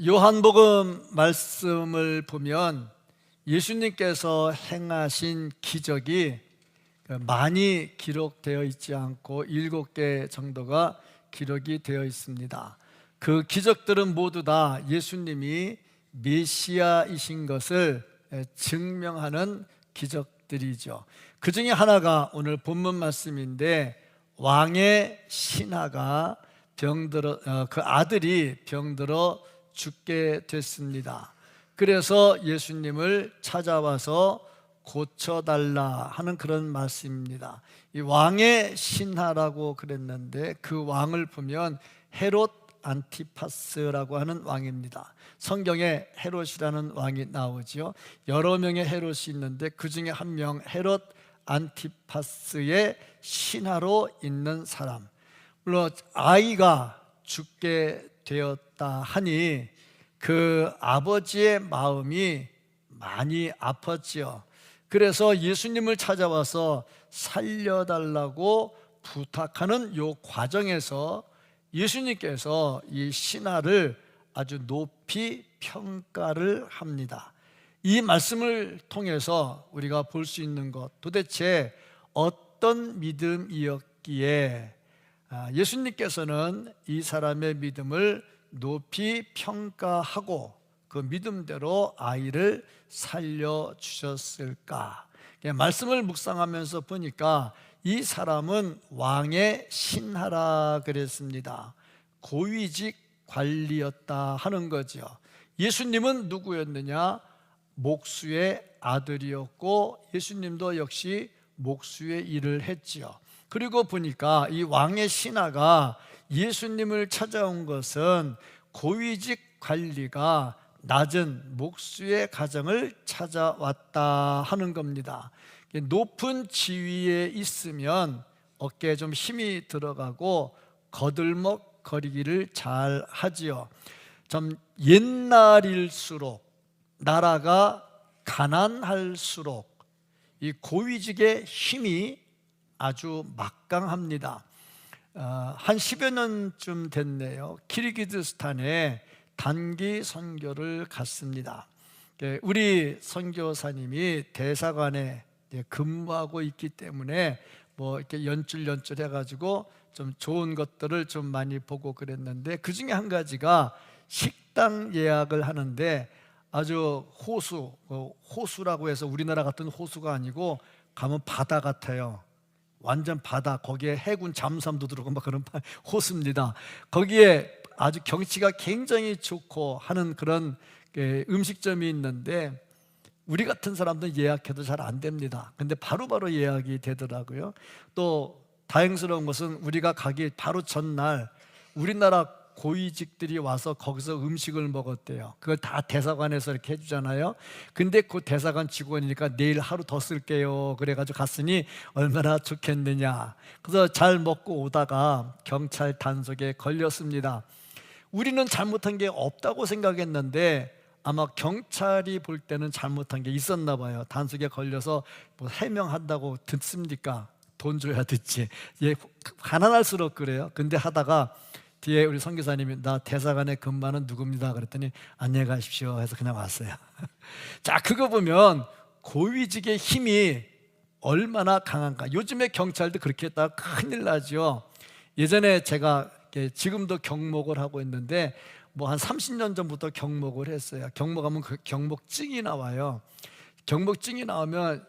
요한복음 말씀을 보면 예수님께서 행하신 기적이 많이 기록되어 있지 않고 7개 정도가 기록이 되어 있습니다. 그 기적들은 모두 다 예수님이 메시아이신 것을 증명하는 기적들이죠. 그 중에 하나가 오늘 본문 말씀인데, 왕의 신하가 그 아들이 병들어 죽게 됐습니다. 그래서 예수님을 찾아와서 고쳐달라 하는 그런 말씀입니다. 이 왕의 신하라고 그랬는데, 그 왕을 보면 헤롯 안티파스라고 하는 왕입니다. 성경에 헤롯이라는 왕이 나오죠. 여러 명의 헤롯이 있는데 그 중에 한 명, 헤롯 안티파스의 신하로 있는 사람. 물론 아이가 죽게 되었다 하니 그 아버지의 마음이 많이 아팠지요. 그래서 예수님을 찾아와서 살려달라고 부탁하는 이 과정에서 예수님께서 이 신하를 아주 높이 평가를 합니다. 이 말씀을 통해서 우리가 볼 수 있는 것, 도대체 어떤 믿음이었기에 예수님께서는 이 사람의 믿음을 높이 평가하고 그 믿음대로 아이를 살려주셨을까? 말씀을 묵상하면서 보니까 이 사람은 왕의 신하라 그랬습니다. 고위직 관리였다 하는 거죠. 예수님은 누구였느냐? 목수의 아들이었고 예수님도 역시 목수의 일을 했지요. 그리고 보니까 이 왕의 신하가 예수님을 찾아온 것은 고위직 관리가 낮은 목수의 가정을 찾아왔다 하는 겁니다. 높은 지위에 있으면 어깨에 좀 힘이 들어가고 거들먹거리기를 잘 하지요. 좀 옛날일수록, 나라가 가난할수록 이 고위직의 힘이 아주 막강합니다. 한 10여 년쯤 됐네요. 키르기즈스탄에 단기 선교를 갔습니다. 우리 선교사님이 대사관에 근무하고 있기 때문에 뭐 이렇게 연줄 해가지고 좀 좋은 것들을 좀 많이 보고 그랬는데, 그 중에 한 가지가 식당 예약을 하는데 아주 호수라고 해서 우리나라 같은 호수가 아니고 가면 바다 같아요. 완전 바다, 거기에 해군 잠수함도 들어오고 막 그런 호수입니다. 거기에 아주 경치가 굉장히 좋고 하는 그런 음식점이 있는데 우리 같은 사람들은 예약해도 잘 안 됩니다. 근데 바로바로 예약이 되더라고요. 또 다행스러운 것은 우리가 가기 바로 전날 우리나라 고위직들이 와서 거기서 음식을 먹었대요. 그걸 다 대사관에서 이렇게 해주잖아요. 근데 그 대사관 직원이니까 내일 하루 더 쓸게요 그래가지고 갔으니 얼마나 좋겠느냐. 그래서 잘 먹고 오다가 경찰 단속에 걸렸습니다. 우리는 잘못한 게 없다고 생각했는데 아마 경찰이 볼 때는 잘못한 게 있었나 봐요. 단속에 걸려서 뭐 해명한다고 듣습니까? 돈 줘야 듣지. 가난할수록 그래요. 근데 하다가 뒤에 우리 선교사님이 나 대사관에 근무하는 누굽니다 그랬더니 안녕히 가십시오 해서 그냥 왔어요. 자, 그거 보면 고위직의 힘이 얼마나 강한가. 요즘에 경찰도 그렇게 했다가 큰일 나죠. 예전에 제가 지금도 경목을 하고 있는데 뭐 한 30년 전부터 경목을 했어요. 경목하면 그 경목증이 나와요. 경목증이 나오면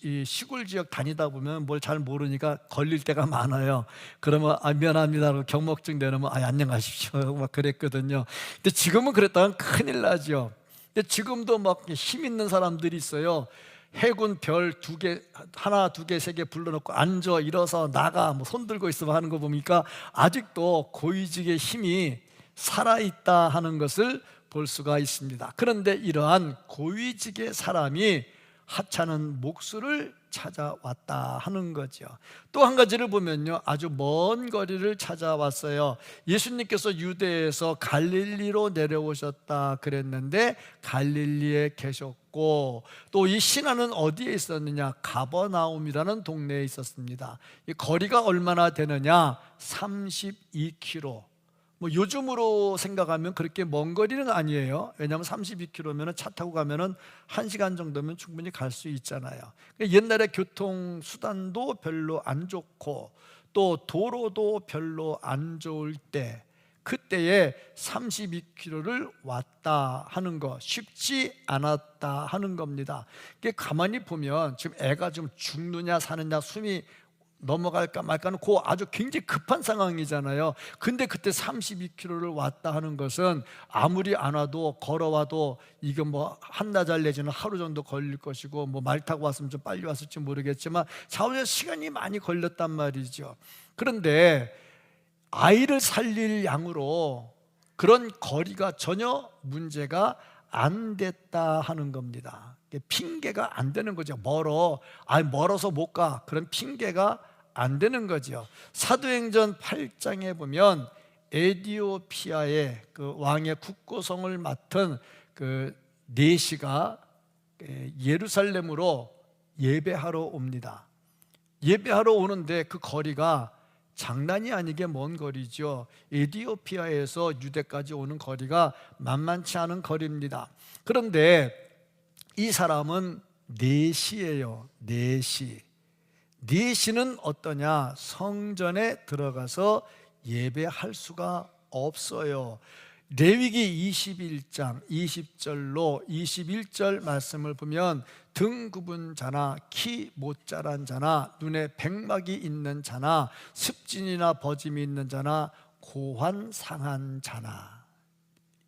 이 시골 지역 다니다 보면 뭘 잘 모르니까 걸릴 때가 많아요. 그러면 미안합니다 경목증 내놓으면 안녕하십시오 막 그랬거든요. 근데 지금은 그랬다간 큰일 나죠. 근데 지금도 막 힘 있는 사람들이 있어요. 해군 별 2개, 하나, 2개, 3개 불러놓고 앉아, 일어서, 나가, 뭐 손 들고 있으면 하는 거 보니까 아직도 고위직의 힘이 살아있다 하는 것을 볼 수가 있습니다. 그런데 이러한 고위직의 사람이 하찮은 목수를 찾아왔다 하는 거죠. 또 한 가지를 보면요, 아주 먼 거리를 찾아왔어요. 예수님께서 유대에서 갈릴리로 내려오셨다 그랬는데 갈릴리에 계셨고, 또 이 신하는 어디에 있었느냐? 가버나움이라는 동네에 있었습니다. 이 거리가 얼마나 되느냐? 32km. 뭐 요즘으로 생각하면 그렇게 먼 거리는 아니에요. 왜냐하면 32km면 차 타고 가면은 1시간 정도면 충분히 갈 수 있잖아요. 옛날에 교통수단도 별로 안 좋고 또 도로도 별로 안 좋을 때, 그때에 32km를 왔다 하는 거 쉽지 않았다 하는 겁니다. 이게 가만히 보면 지금 애가 좀 죽느냐 사느냐, 숨이 넘어갈까 말까는 그 아주 굉장히 급한 상황이잖아요. 근데 그때 32km를 왔다 하는 것은 아무리 안 와도 걸어와도 이거 뭐 한나절 내지는 하루 정도 걸릴 것이고, 뭐 말 타고 왔으면 좀 빨리 왔을지 모르겠지만 좌우에 시간이 많이 걸렸단 말이죠. 그런데 아이를 살릴 양으로 그런 거리가 전혀 문제가 안 됐다 하는 겁니다. 핑계가 안 되는 거죠. 멀어서 못 가, 그런 핑계가 안 되는 거죠. 사도행전 8장에 보면 에디오피아의 그 왕의 국고성을 맡은 그 네시가 예루살렘으로 예배하러 옵니다. 예배하러 오는데 그 거리가 장난이 아니게 먼 거리죠. 에디오피아에서 유대까지 오는 거리가 만만치 않은 거리입니다. 그런데 이 사람은 네시예요. 네시는 어떠냐? 성전에 들어가서 예배할 수가 없어요. 레위기 21장 20절로 21절 말씀을 보면 등 굽은 자나 키 못 자란 자나 눈에 백막이 있는 자나 습진이나 버짐이 있는 자나 고환 상한 자나,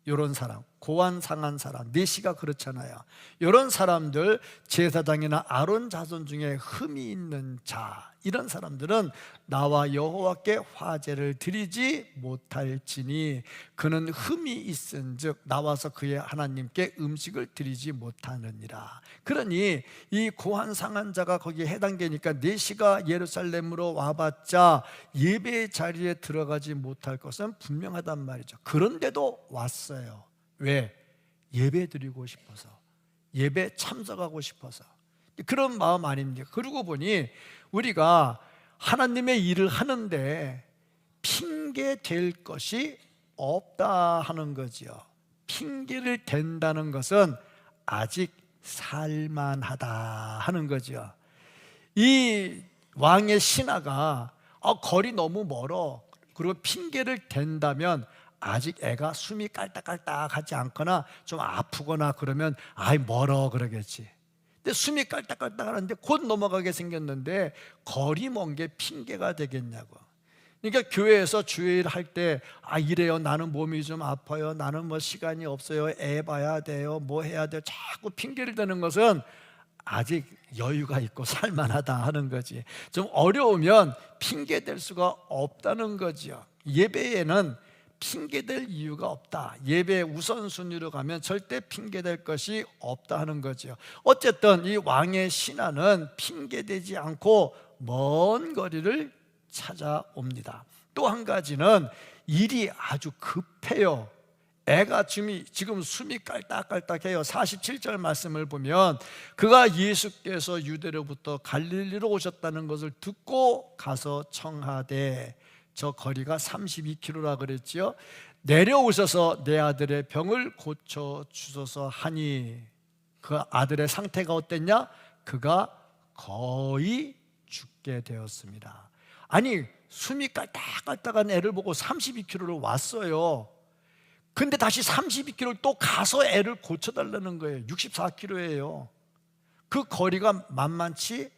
이런 사람, 고환 상한 사람, 네시가 그렇잖아요. 이런 사람들, 제사장이나 아론 자손 중에 흠이 있는 자, 이런 사람들은 나와 여호와께 화제를 드리지 못할지니 그는 흠이 있은즉 나와서 그의 하나님께 음식을 드리지 못하느니라. 그러니 이 고한 상한 자가 거기에 해당되니까 네시가 예루살렘으로 와봤자 예배의 자리에 들어가지 못할 것은 분명하단 말이죠. 그런데도 왔어요. 왜? 예배 드리고 싶어서, 예배 참석하고 싶어서. 그런 마음 아닙니까? 그러고 보니 우리가 하나님의 일을 하는데 핑계 댈 것이 없다 하는 거죠. 핑계를 댄다는 것은 아직 살만하다 하는 거죠. 이 왕의 신하가 거리 너무 멀어, 그리고 핑계를 댄다면 아직 애가 숨이 깔딱깔딱하지 않거나 좀 아프거나 그러면 멀어 그러겠지. 근데 숨이 깔딱깔딱 하는데 곧 넘어가게 생겼는데 거리 먼 게 핑계가 되겠냐고. 그러니까 교회에서 주일 할 때 이래요, 나는 몸이 좀 아파요, 나는 뭐 시간이 없어요, 애 봐야 돼요, 뭐 해야 돼요, 자꾸 핑계를 대는 것은 아직 여유가 있고 살만하다 하는 거지. 좀 어려우면 핑계 댈 수가 없다는 거죠. 예배에는 핑계댈 이유가 없다. 예배 우선순위로 가면 절대 핑계댈 것이 없다 하는 거죠. 어쨌든 이 왕의 신하는 핑계대지 않고 먼 거리를 찾아옵니다. 또 한 가지는 일이 아주 급해요. 애가 지금 숨이 깔딱깔딱해요. 47절 말씀을 보면 그가 예수께서 유대로부터 갈릴리로 오셨다는 것을 듣고 가서 청하되, 저 거리가 32km라 그랬지요. 내려오셔서 내 아들의 병을 고쳐 주소서 하니, 그 아들의 상태가 어땠냐? 그가 거의 죽게 되었습니다. 아니, 숨이 깔딱깔딱한 애를 보고 32km를 왔어요. 근데 다시 32km를 또 가서 애를 고쳐달라는 거예요. 64km예요. 그 거리가 만만치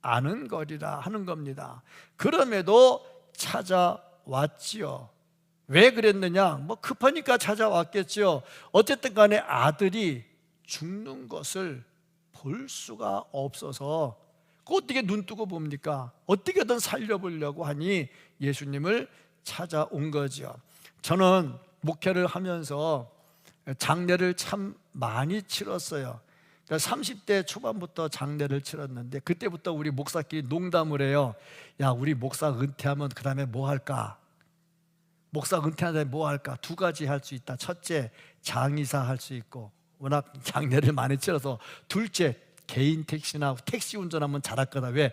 않은 거리라 하는 겁니다. 그럼에도 찾아왔지요. 왜 그랬느냐? 뭐 급하니까 찾아왔겠죠. 어쨌든 간에 아들이 죽는 것을 볼 수가 없어서 어떻게 눈 뜨고 봅니까? 어떻게든 살려보려고 하니 예수님을 찾아온 거죠. 저는 목회를 하면서 장례를 참 많이 치렀어요. 30대 초반부터 장례를 치렀는데 그때부터 우리 목사끼리 농담을 해요. 야, 우리 목사 은퇴하면 그 다음에 뭐 할까? 목사 은퇴한 다음에 뭐 할까? 두 가지 할 수 있다. 첫째, 장의사 할 수 있고, 워낙 장례를 많이 치러서. 둘째, 개인 택시나 택시 운전하면 잘할 거다. 왜?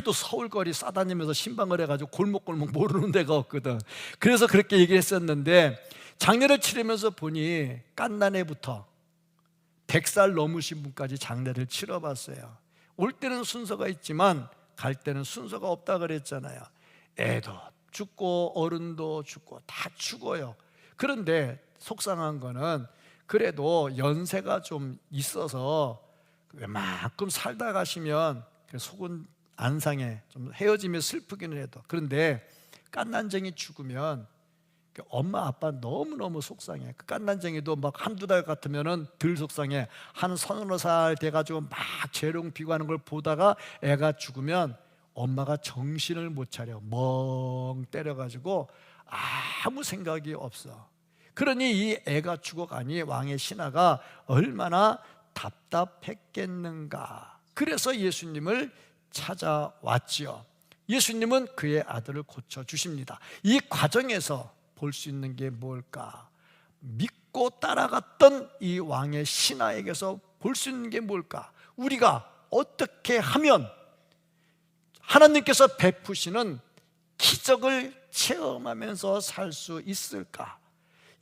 또 서울거리 싸다니면서 신방을 해가지고 골목골목 모르는 데가 없거든. 그래서 그렇게 얘기했었는데, 장례를 치르면서 보니 깐난해부터 100살 넘으신 분까지 장례를 치러봤어요. 올 때는 순서가 있지만 갈 때는 순서가 없다 그랬잖아요. 애도 죽고 어른도 죽고 다 죽어요. 그런데 속상한 거는 그래도 연세가 좀 있어서 웬만큼 살다 가시면 속은 안 상해. 좀 헤어지면 슬프기는 해도. 그런데 깐난쟁이 죽으면 엄마 아빠 너무너무 속상해. 그 깐난쟁이도 막 한두 달 같으면은 덜 속상해. 한 서너 살 돼가지고 막 재롱 피고 하는 걸 보다가 애가 죽으면 엄마가 정신을 못 차려. 멍 때려가지고 아무 생각이 없어. 그러니 이 애가 죽어가니 왕의 신하가 얼마나 답답했겠는가. 그래서 예수님을 찾아왔지요. 예수님은 그의 아들을 고쳐주십니다. 이 과정에서 볼 수 있는 게 뭘까? 믿고 따라갔던 이 왕의 신하에게서 볼 수 있는 게 뭘까? 우리가 어떻게 하면 하나님께서 베푸시는 기적을 체험하면서 살 수 있을까?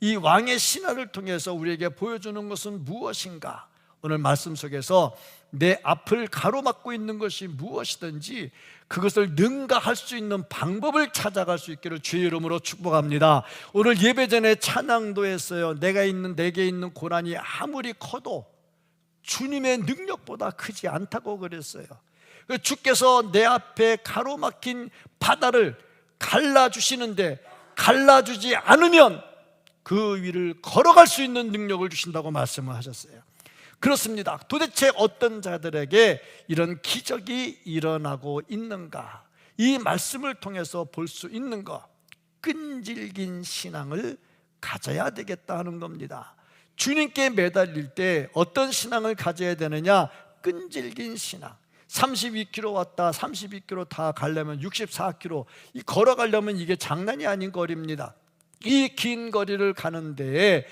이 왕의 신하를 통해서 우리에게 보여주는 것은 무엇인가? 오늘 말씀 속에서 내 앞을 가로막고 있는 것이 무엇이든지 그것을 능가할 수 있는 방법을 찾아갈 수 있기를 주의 이름으로 축복합니다. 오늘 예배 전에 찬양도 했어요. 내게 있는 고난이 아무리 커도 주님의 능력보다 크지 않다고 그랬어요. 주께서 내 앞에 가로막힌 바다를 갈라주시는데, 갈라주지 않으면 그 위를 걸어갈 수 있는 능력을 주신다고 말씀을 하셨어요. 그렇습니다. 도대체 어떤 자들에게 이런 기적이 일어나고 있는가? 이 말씀을 통해서 볼 수 있는 것, 끈질긴 신앙을 가져야 되겠다 하는 겁니다. 주님께 매달릴 때 어떤 신앙을 가져야 되느냐? 끈질긴 신앙. 32km 왔다 32km 다 가려면 64km, 이 걸어가려면 이게 장난이 아닌 거리입니다. 이 긴 거리를 가는데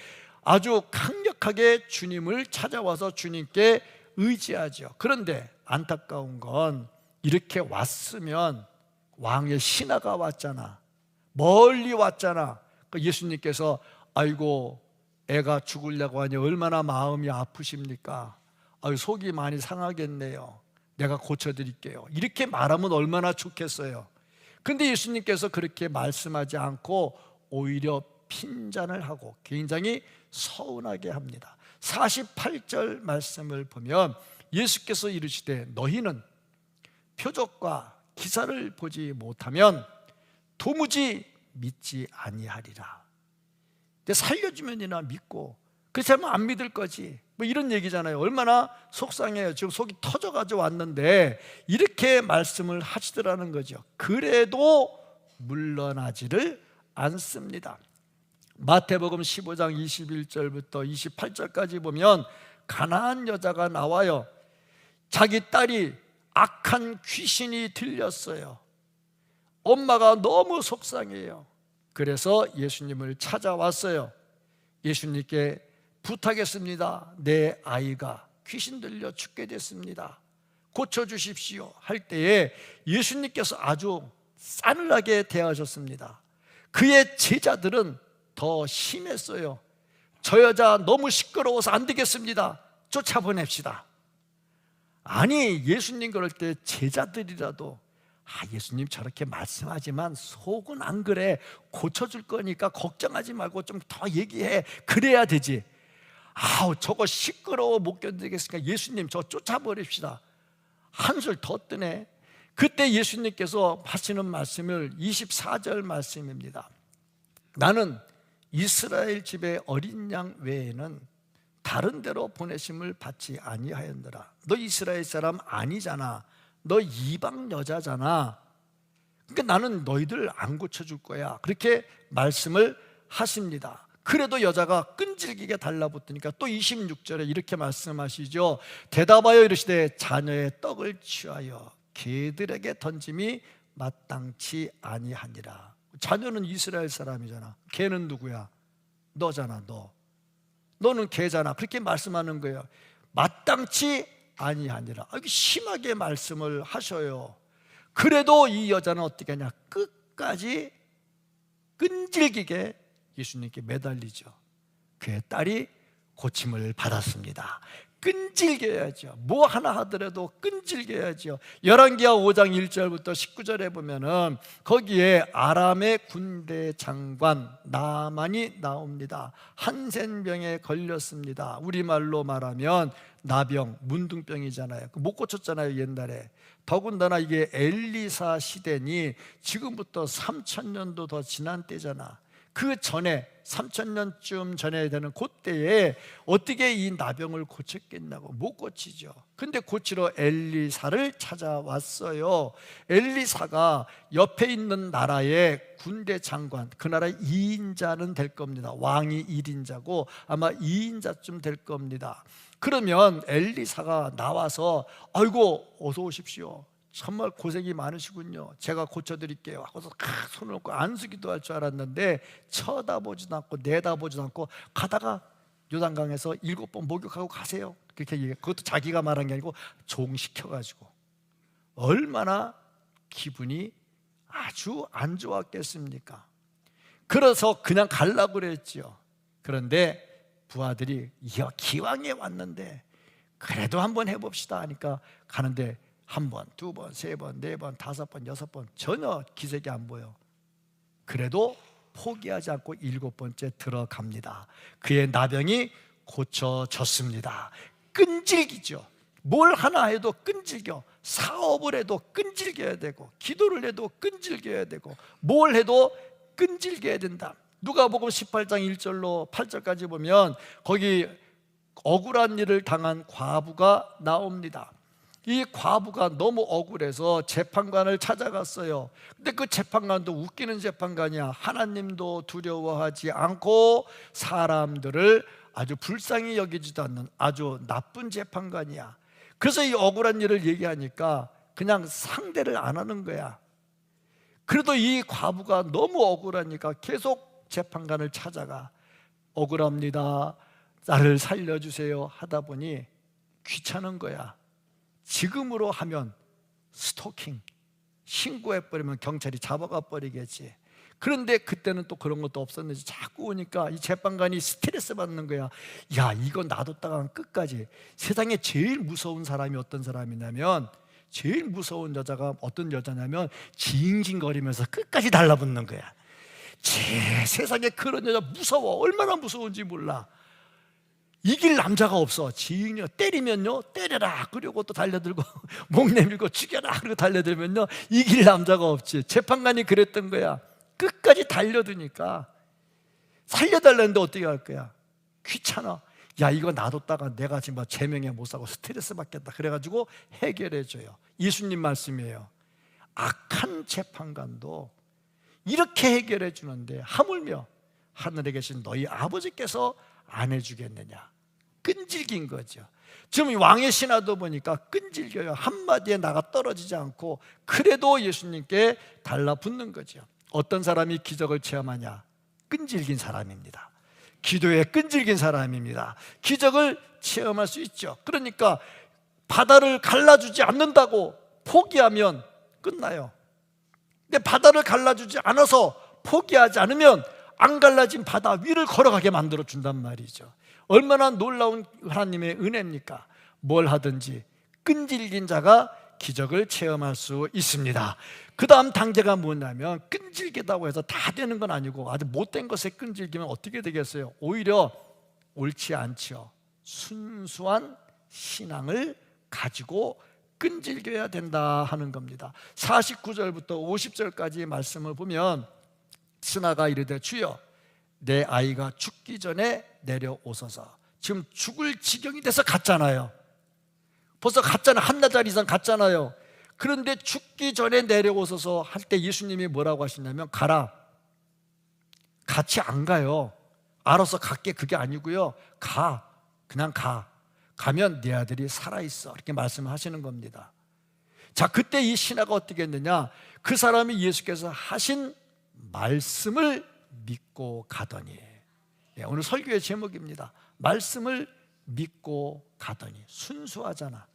아주 강력하게 주님을 찾아와서 주님께 의지하죠. 그런데 안타까운 건 이렇게 왔으면 왕의 신하가 왔잖아. 멀리 왔잖아. 예수님께서 아이고 애가 죽으려고 하니 얼마나 마음이 아프십니까? 아유, 속이 많이 상하겠네요. 내가 고쳐드릴게요. 이렇게 말하면 얼마나 좋겠어요. 근데 예수님께서 그렇게 말씀하지 않고 오히려 핀잔을 하고 굉장히 서운하게 합니다. 48절 말씀을 보면 예수께서 이르시되 너희는 표적과 기사를 보지 못하면 도무지 믿지 아니하리라. 근데 살려주면이나 믿고 그렇지 않으면 안 믿을 거지, 뭐 이런 얘기잖아요. 얼마나 속상해요. 지금 속이 터져가지고 왔는데 이렇게 말씀을 하시더라는 거죠. 그래도 물러나지를 않습니다. 마태복음 15장 21절부터 28절까지 보면 가나안 여자가 나와요. 자기 딸이 악한 귀신이 들렸어요. 엄마가 너무 속상해요. 그래서 예수님을 찾아왔어요. 예수님께 부탁했습니다. 내 아이가 귀신 들려 죽게 됐습니다. 고쳐주십시오 할 때에 예수님께서 아주 싸늘하게 대하셨습니다. 그의 제자들은 더 심했어요. 저 여자 너무 시끄러워서 안 되겠습니다. 쫓아보냅시다. 아니, 예수님 그럴 때 제자들이라도 예수님 저렇게 말씀하지만 속은 안 그래, 고쳐줄 거니까 걱정하지 말고 좀 더 얘기해, 그래야 되지. 저거 시끄러워 못 견디겠으니까 예수님 저 쫓아버립시다. 한술 더 뜨네. 그때 예수님께서 하시는 말씀을 24절 말씀입니다. 나는 이스라엘 집의 어린 양 외에는 다른 데로 보내심을 받지 아니하였느라. 너 이스라엘 사람 아니잖아. 너 이방 여자잖아. 그러니까 나는 너희들 안 고쳐줄 거야. 그렇게 말씀을 하십니다. 그래도 여자가 끈질기게 달라붙으니까 또 26절에 이렇게 말씀하시죠. 대답하여 이르시되 자녀의 떡을 취하여 개들에게 던짐이 마땅치 아니하니라. 자녀는 이스라엘 사람이잖아. 개는 누구야? 너잖아. 너는 개잖아. 그렇게 말씀하는 거예요. 마땅치 아니하니라. 이렇게 심하게 말씀을 하셔요. 그래도 이 여자는 어떻게 하냐, 끝까지 끈질기게 예수님께 매달리죠. 그의 딸이 고침을 받았습니다. 끈질겨야죠. 뭐 하나 하더라도 끈질겨야죠. 열왕기하 5장 1절부터 19절에 보면은 거기에 아람의 군대 장관 나만이 나옵니다. 한센병에 걸렸습니다. 우리말로 말하면 나병, 문둥병이잖아요. 못 고쳤잖아요, 옛날에. 더군다나 이게 엘리사 시대니 지금부터 3000년도 더 지난 때잖아. 그 전에 3000년쯤 전에 되는 그때에 어떻게 이 나병을 고쳤겠냐고. 못 고치죠. 근데 고치러 엘리사를 찾아왔어요. 엘리사가 옆에 있는 나라의 군대 장관, 그 나라의 2인자는 될 겁니다. 왕이 1인자고 아마 2인자쯤 될 겁니다. 그러면 엘리사가 나와서 아이고 어서 오십시오, 정말 고생이 많으시군요, 제가 고쳐드릴게요 하고서 손을 놓고 안수기도 할 줄 알았는데 쳐다보지도 않고 내다보지도 않고 가다가 요단강에서 7번 목욕하고 가세요, 그렇게 얘기해. 그것도 자기가 말한 게 아니고 종시켜가지고. 얼마나 기분이 아주 안 좋았겠습니까? 그래서 그냥 가려고 그랬죠. 그런데 부하들이 기왕에 왔는데 그래도 한번 해봅시다 하니까 가는데 1번, 2번, 3번, 4번, 5번, 6번 전혀 기색이 안 보여. 그래도 포기하지 않고 7번째 들어갑니다. 그의 나병이 고쳐졌습니다. 끈질기죠. 뭘 하나 해도 끈질겨. 사업을 해도 끈질겨야 되고, 기도를 해도 끈질겨야 되고, 뭘 해도 끈질겨야 된다. 누가복음 18장 1절로 8절까지 보면 거기 억울한 일을 당한 과부가 나옵니다. 이 과부가 너무 억울해서 재판관을 찾아갔어요. 근데 그 재판관도 웃기는 재판관이야. 하나님도 두려워하지 않고 사람들을 아주 불쌍히 여기지도 않는 아주 나쁜 재판관이야. 그래서 이 억울한 일을 얘기하니까 그냥 상대를 안 하는 거야. 그래도 이 과부가 너무 억울하니까 계속 재판관을 찾아가. 억울합니다, 나를 살려주세요 하다 보니 귀찮은 거야. 지금으로 하면 스토킹, 신고해버리면 경찰이 잡아가 버리겠지. 그런데 그때는 또 그런 것도 없었는지 자꾸 오니까 이 재판관이 스트레스 받는 거야. 야, 이거 놔뒀다가 끝까지. 세상에 제일 무서운 사람이 어떤 사람이냐면, 제일 무서운 여자가 어떤 여자냐면 징징거리면서 끝까지 달라붙는 거야. 세상에 그런 여자 무서워. 얼마나 무서운지 몰라. 이길 남자가 없어. 징징 때리면요, 때려라 그리고 또 달려들고 목 내밀고 죽여라 그리고 달려들면요, 이길 남자가 없지. 재판관이 그랬던 거야. 끝까지 달려드니까 살려달라는데 어떻게 할 거야? 귀찮아. 야, 이거 놔뒀다가 내가 지금 제명에 못 사고 스트레스 받겠다. 그래가지고 해결해줘요. 예수님 말씀이에요. 악한 재판관도 이렇게 해결해 주는데 하물며 하늘에 계신 너희 아버지께서 안 해주겠느냐. 끈질긴 거죠. 지금 왕의 신하도 보니까 끈질겨요. 한마디에 나가 떨어지지 않고 그래도 예수님께 달라붙는 거죠. 어떤 사람이 기적을 체험하냐? 끈질긴 사람입니다. 기도에 끈질긴 사람입니다. 기적을 체험할 수 있죠. 그러니까 바다를 갈라주지 않는다고 포기하면 끝나요. 근데 바다를 갈라주지 않아서 포기하지 않으면 안 갈라진 바다 위를 걸어가게 만들어 준단 말이죠. 얼마나 놀라운 하나님의 은혜입니까? 뭘 하든지 끈질긴 자가 기적을 체험할 수 있습니다. 그 다음 단계가 뭐냐면, 끈질기다고 해서 다 되는 건 아니고 아주 못된 것에 끈질기면 어떻게 되겠어요? 오히려 옳지 않죠. 순수한 신앙을 가지고 끈질겨야 된다 하는 겁니다. 49절부터 50절까지 말씀을 보면 신하가 이르되 주여 내 아이가 죽기 전에 내려오소서. 지금 죽을 지경이 돼서 갔잖아요. 벌써 갔잖아요. 한나절 이상 갔잖아요. 그런데 죽기 전에 내려오소서 할 때 예수님이 뭐라고 하시냐면 가라. 같이 안 가요. 알아서 갈게 그게 아니고요. 가. 그냥 가. 가면 네 아들이 살아있어. 이렇게 말씀하시는 겁니다. 자, 그때 이 신하가 어떻게 했느냐? 그 사람이 예수께서 하신 말씀을 믿고 가더니. 오늘 설교의 제목입니다. 말씀을 믿고 가더니. 순수하잖아.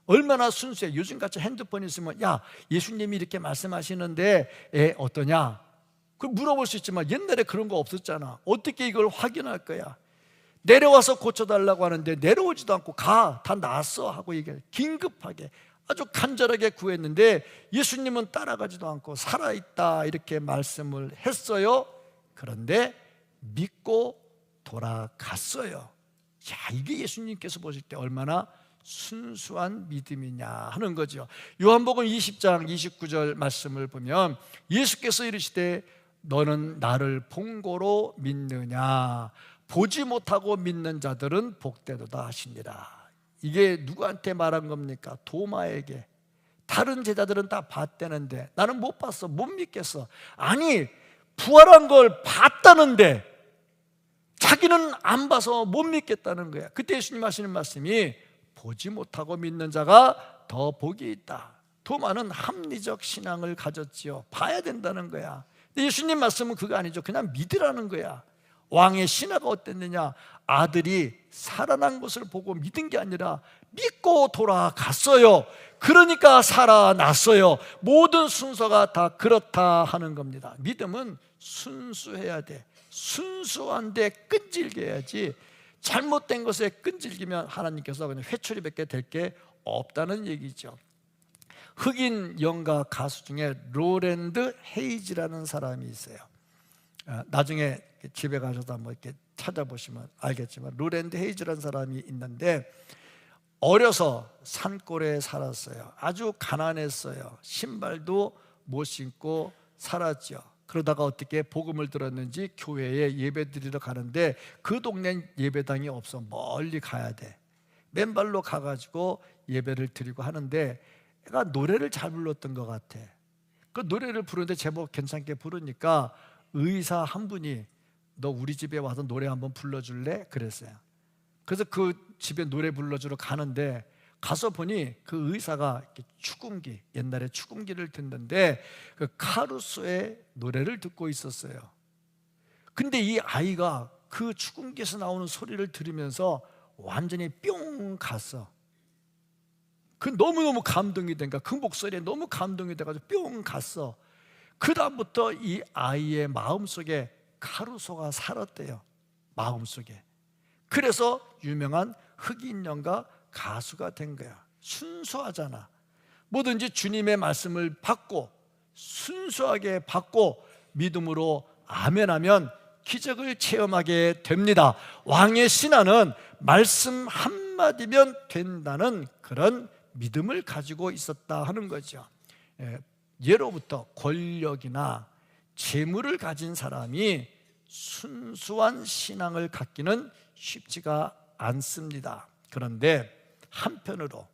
얼마나 순수해. 요즘같이 핸드폰 있으면 야, 예수님이 이렇게 말씀하시는데 어떠냐? 그 물어볼 수 있지만 옛날에 그런 거 없었잖아. 어떻게 이걸 확인할 거야? 내려와서 고쳐달라고 하는데 내려오지도 않고 다 나았어 하고 얘기해. 긴급하게 아주 간절하게 구했는데 예수님은 따라가지도 않고 살아있다 이렇게 말씀을 했어요. 그런데 믿고 돌아갔어요. 야, 이게 예수님께서 보실 때 얼마나 순수한 믿음이냐 하는 거죠. 요한복음 20장 29절 말씀을 보면 예수께서 이르시되 너는 나를 본고로 믿느냐? 보지 못하고 믿는 자들은 복되도다 하시니라. 이게 누구한테 말한 겁니까? 도마에게. 다른 제자들은 다 봤다는데 나는 못 봤어, 못 믿겠어. 아니, 부활한 걸 봤다는데 자기는 안 봐서 못 믿겠다는 거야. 그때 예수님 하시는 말씀이 보지 못하고 믿는 자가 더 복이 있다. 도마는 합리적 신앙을 가졌지요. 봐야 된다는 거야. 근데 예수님 말씀은 그거 아니죠. 그냥 믿으라는 거야. 왕의 신하가 어땠느냐? 아들이 살아난 것을 보고 믿은 게 아니라 믿고 돌아갔어요. 그러니까 살아났어요. 모든 순서가 다 그렇다 하는 겁니다. 믿음은 순수해야 돼. 순수한데 끈질게 해야지. 잘못된 것에 끈질기면 하나님께서 그냥 회초리밖에 될 게 없다는 얘기죠. 흑인 연가 가수 중에 로랜드 헤이즈라는 사람이 있어요. 나중에 집에 가셔서 한번 이렇게 찾아보시면 알겠지만 로랜드 헤이즈라는 사람이 있는데 어려서 산골에 살았어요. 아주 가난했어요. 신발도 못 신고 살았죠. 그러다가 어떻게 복음을 들었는지 교회에 예배 드리러 가는데 그 동네는 예배당이 없어. 멀리 가야 돼. 맨발로 가가지고 예배를 드리고 하는데 애가 노래를 잘 불렀던 것 같아. 그 노래를 부르는데 제법 괜찮게 부르니까 의사 한 분이 너 우리 집에 와서 노래 한번 불러줄래? 그랬어요. 그래서 그 집에 노래 불러주러 가는데 가서 보니 그 의사가 축음기, 옛날에 축음기를 듣는데 그 카루소의 노래를 듣고 있었어요. 근데 이 아이가 그 축음기에서 나오는 소리를 들으면서 완전히 뿅 갔어. 그 너무너무 감동이 된가, 그 목소리에 너무 감동이 돼가지고 뿅 갔어. 그 다음부터 이 아이의 마음속에 카루소가 살았대요. 마음속에. 그래서 유명한 흑인 연가 가수가 된 거야. 순수하잖아. 뭐든지 주님의 말씀을 받고 순수하게 받고 믿음으로 아멘하면 기적을 체험하게 됩니다. 왕의 신하는 말씀 한마디면 된다는 그런 믿음을 가지고 있었다 하는 거죠. 예로부터 권력이나 재물을 가진 사람이 순수한 신앙을 갖기는 쉽지가 않습니다. 그런데 한편으로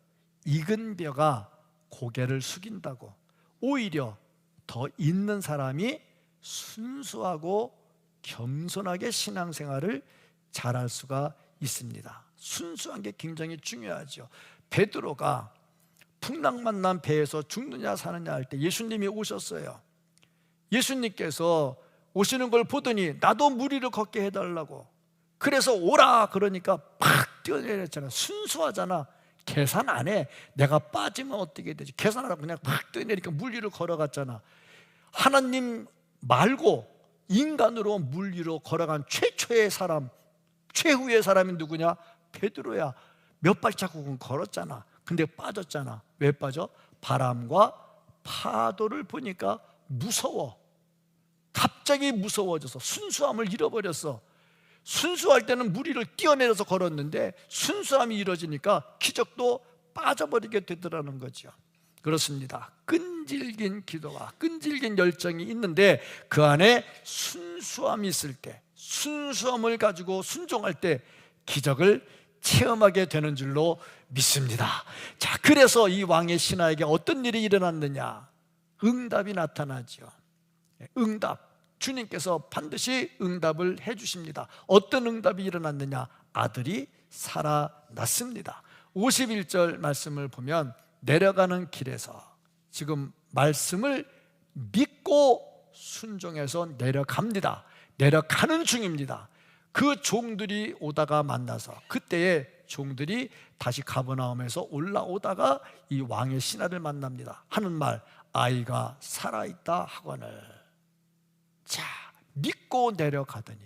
익은 벼가 고개를 숙인다고, 오히려 더 있는 사람이 순수하고 겸손하게 신앙생활을 잘할 수가 있습니다. 순수한 게 굉장히 중요하죠. 베드로가 풍랑만 난 배에서 죽느냐 사느냐 할 때 예수님이 오셨어요. 예수님께서 오시는 걸 보더니 나도 물 위를 걷게 해달라고, 그래서 오라 그러니까 팍 뛰어내렸잖아. 순수하잖아. 계산 안 해. 내가 빠지면 어떻게 되지? 계산하라고 그냥 팍 뛰어내리니까 물 위를 걸어갔잖아. 하나님 말고 인간으로 물 위로 걸어간 최초의 사람, 최후의 사람이 누구냐? 베드로야. 몇 발자국은 걸었잖아. 근데 빠졌잖아. 왜 빠져? 바람과 파도를 보니까 무서워. 갑자기 무서워져서 순수함을 잃어버렸어. 순수할 때는 물 위를 뛰어내려서 걸었는데 순수함이 이루어지니까 기적도 빠져버리게 되더라는 거죠. 그렇습니다. 끈질긴 기도와 끈질긴 열정이 있는데 그 안에 순수함이 있을 때, 순수함을 가지고 순종할 때 기적을 체험하게 되는 줄로 믿습니다. 자, 그래서 이 왕의 신하에게 어떤 일이 일어났느냐? 응답이 나타나죠. 응답. 주님께서 반드시 응답을 해주십니다. 어떤 응답이 일어났느냐? 아들이 살아났습니다. 51절 말씀을 보면 내려가는 길에서, 지금 말씀을 믿고 순종해서 내려갑니다. 내려가는 중입니다. 그 종들이 오다가 만나서 그때에 종들이 다시 가버나움에서 올라오다가 이 왕의 신하를 만납니다. 하는 말, 아이가 살아있다 하거늘. 자, 믿고 내려가더니,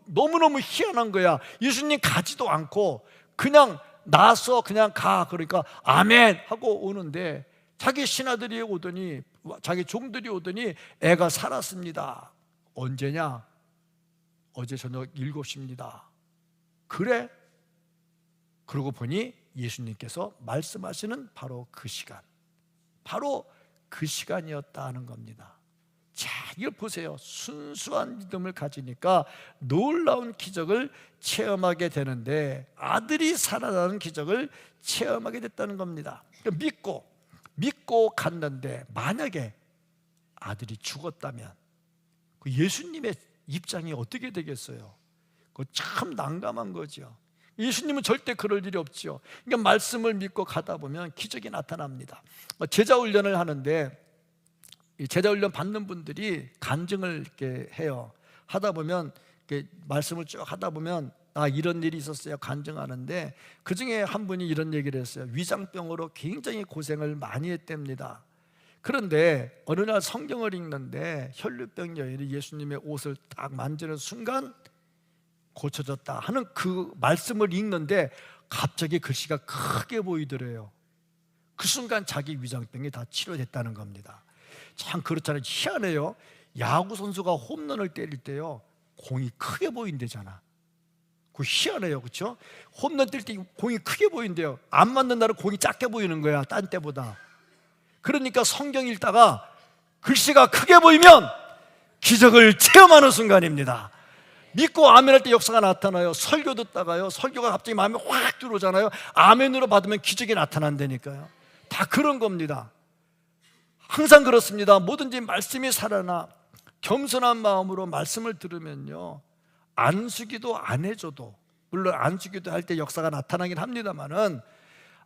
너무너무 희한한 거야. 예수님 가지도 않고 그냥 나서 그냥 가. 그러니까 아멘 하고 오는데, 자기 신하들이 오더니, 자기 종들이 오더니 애가 살았습니다. 언제냐? 어제 저녁 7시입니다. 그래? 그러고 보니 예수님께서 말씀하시는 바로 그 시간, 바로 그 시간이었다 하는 겁니다. 자, 이걸 보세요. 순수한 믿음을 가지니까 놀라운 기적을 체험하게 되는데, 아들이 살아나는 기적을 체험하게 됐다는 겁니다. 믿고 갔는데, 만약에 아들이 죽었다면 그 예수님의 입장이 어떻게 되겠어요? 그거 참 난감한 거죠. 예수님은 절대 그럴 일이 없죠. 그러니까 말씀을 믿고 가다 보면 기적이 나타납니다. 제자 훈련을 하는데, 이 제자 훈련 받는 분들이 간증을 이렇게 해요. 하다 보면, 이렇게 말씀을 쭉 하다 보면, 이런 일이 있었어요 간증하는데, 그 중에 한 분이 이런 얘기를 했어요. 위장병으로 굉장히 고생을 많이 했답니다. 그런데 어느 날 성경을 읽는데 혈류병 여인이 예수님의 옷을 딱 만지는 순간 고쳐졌다 하는 그 말씀을 읽는데, 갑자기 글씨가 크게 보이더래요. 그 순간 자기 위장병이 다 치료됐다는 겁니다. 참 그렇잖아요. 희한해요. 야구 선수가 홈런을 때릴 때요, 공이 크게 보인대잖아. 그 희한해요, 그렇죠? 홈런 뛸 때 공이 크게 보인대요. 안 맞는 날은 공이 작게 보이는 거야, 딴 때보다. 그러니까 성경 읽다가 글씨가 크게 보이면 기적을 체험하는 순간입니다. 믿고 아멘할 때 역사가 나타나요. 설교 듣다가요, 설교가 갑자기 마음에 확 들어오잖아요. 아멘으로 받으면 기적이 나타난다니까요. 다 그런 겁니다. 항상 그렇습니다. 뭐든지 말씀이 살아나 겸손한 마음으로 말씀을 들으면요, 안수기도 안 해줘도, 물론 안수기도 할 때 역사가 나타나긴 합니다만은,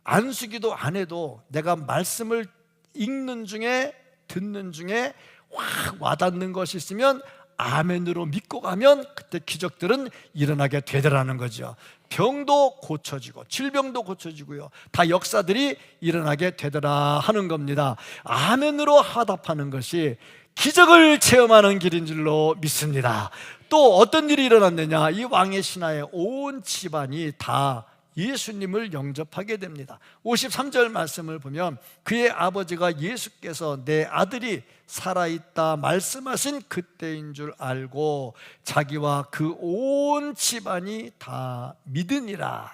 안수기도 안 해도 내가 말씀을 읽는 중에, 듣는 중에 확 와닿는 것이 있으면 아멘으로 믿고 가면 그때 기적들은 일어나게 되더라는 거죠. 병도 고쳐지고 질병도 고쳐지고요, 다 역사들이 일어나게 되더라 하는 겁니다. 아멘으로 화답하는 것이 기적을 체험하는 길인 줄로 믿습니다. 또 어떤 일이 일어났느냐? 이 왕의 신하의 온 집안이 다 예수님을 영접하게 됩니다. 53절 말씀을 보면, 그의 아버지가 예수께서 내 아들이 살아있다 말씀하신 그때인 줄 알고 자기와 그 온 집안이 다 믿으니라.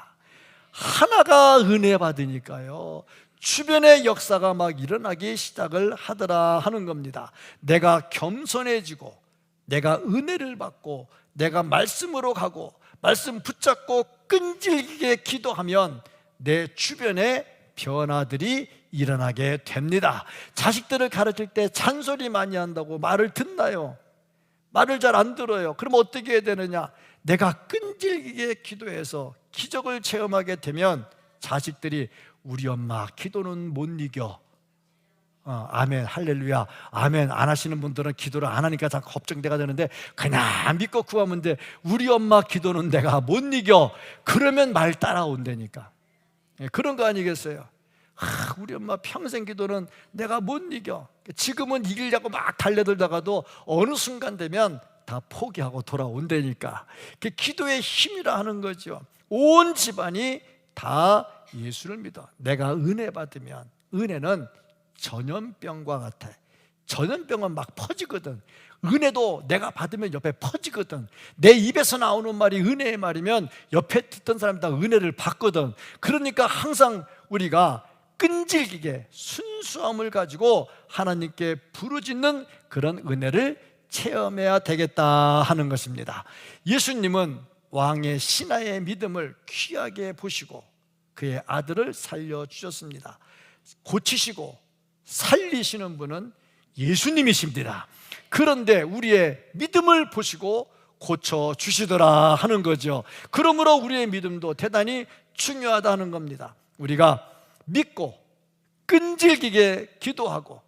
하나가 은혜 받으니까요, 주변의 역사가 막 일어나기 시작을 하더라 하는 겁니다. 내가 겸손해지고, 내가 은혜를 받고, 내가 말씀으로 가고, 말씀 붙잡고 끈질기게 기도하면 내 주변에 변화들이 일어나게 됩니다. 자식들을 가르칠 때 잔소리 많이 한다고 말을 듣나요? 말을 잘 안 들어요. 그럼 어떻게 해야 되느냐? 내가 끈질기게 기도해서 기적을 체험하게 되면 자식들이 우리 엄마 기도는 못 이겨. 아멘, 할렐루야, 아멘. 안 하시는 분들은 기도를 안 하니까 자꾸 걱정돼가 되는데, 그냥 믿고 구하면 돼. 우리 엄마 기도는 내가 못 이겨. 그러면 말 따라온다니까. 그런 거 아니겠어요? 우리 엄마 평생 기도는 내가 못 이겨. 지금은 이기려고 막 달려들다가도 어느 순간 되면 다 포기하고 돌아온다니까. 그게 기도의 힘이라 하는 거죠. 온 집안이 다 예수를 믿어. 내가 은혜 받으면, 은혜는 전염병과 같아. 전염병은 막 퍼지거든. 은혜도 내가 받으면 옆에 퍼지거든. 내 입에서 나오는 말이 은혜의 말이면 옆에 듣던 사람이 다 은혜를 받거든. 그러니까 항상 우리가 끈질기게 순수함을 가지고 하나님께 부르짖는 그런 은혜를 체험해야 되겠다 하는 것입니다. 예수님은 왕의 신하의 믿음을 귀하게 보시고 그의 아들을 살려주셨습니다. 고치시고 살리시는 분은 예수님이십니다. 그런데 우리의 믿음을 보시고 고쳐주시더라 하는 거죠. 그러므로 우리의 믿음도 대단히 중요하다는 겁니다. 우리가 믿고 끈질기게 기도하고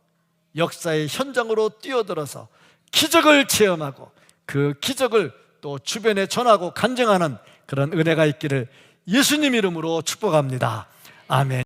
역사의 현장으로 뛰어들어서 기적을 체험하고 그 기적을 또 주변에 전하고 간증하는 그런 은혜가 있기를 예수님 이름으로 축복합니다. 아멘.